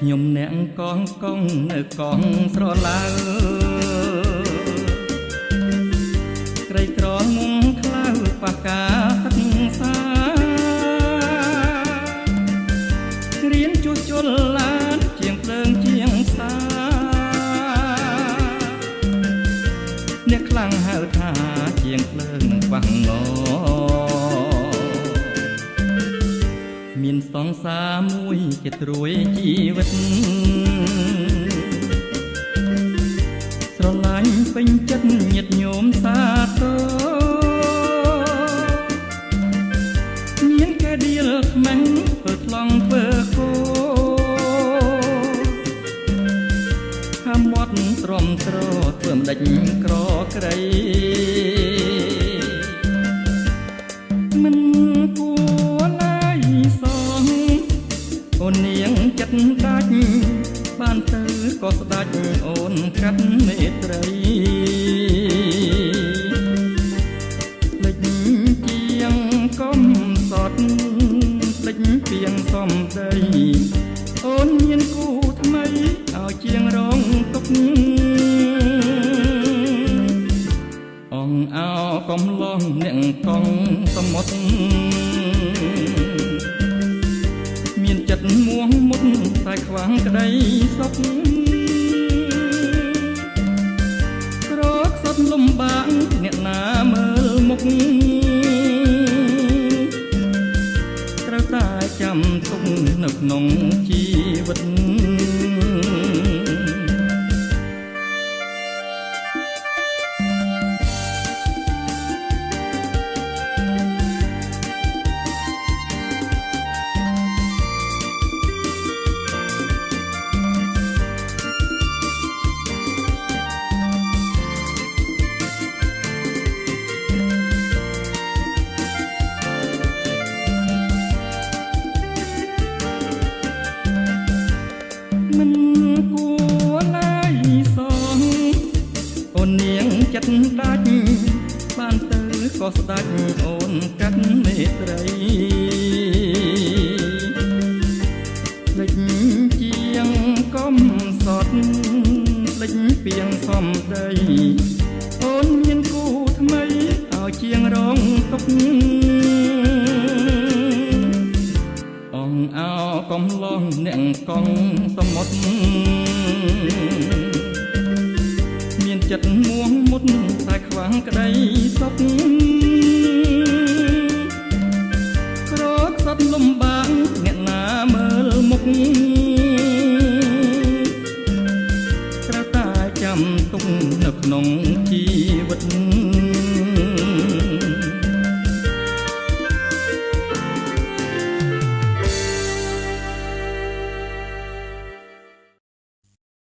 ខ្ញុំអ្នកកងកងនៅកងស្រឡៅក្រីក្រមុំខ្លៅប៉ះកាទឹកសារៀនជួសជុលឡានជាងភ្លើងជាងសាអ្នកខ្លាំងហៅថាជាងភ្លើងវ៉ាំងងមានសង្សារមួយជាត្រួយជីវិតស្រឡាញ់ពេញចិត្តញាតិញោមសាទរមានកែដៀលខ្មាំងធ្វើថ្លង់ធ្វើគោខាំមាត់ទ្រាំទ្រធ្វើម្ដេចក្រក្រៃមិនគួរឡើយសងអូននាងចិត្តដាច់បានទៅក៏ស្ដាច់អូនកាត់មេត្រីភ្លេចជាងកំសត់ភ្លេចពីងសំដីអូនមានគូថ្មីឲ្យជាងរងទុកអងអោកំឡងអ្នកកងសមុទ្រមានចិត្តមួងមុតតែខ្វាំងក្តីសុខក្រខ្សត់លំបាកអ្នកណាមើលមុខត្រូវតែចាំទុកនៅក្នុងជីវិតមិនគួរឡើយសងអូននាងចិត្តដាច់បានទៅក៏ស្ដាច់អូនកាត់មេត្រីភ្លេចជាងកំសត់ភ្លេចពីងសំដីអូនមានគូថ្មីឲ្យជាងរងទុកអងអោកំឡងអ្នកកងសមុទ្រមានចិត្តមួងមុតតែខ្វាំងក្តីសុខ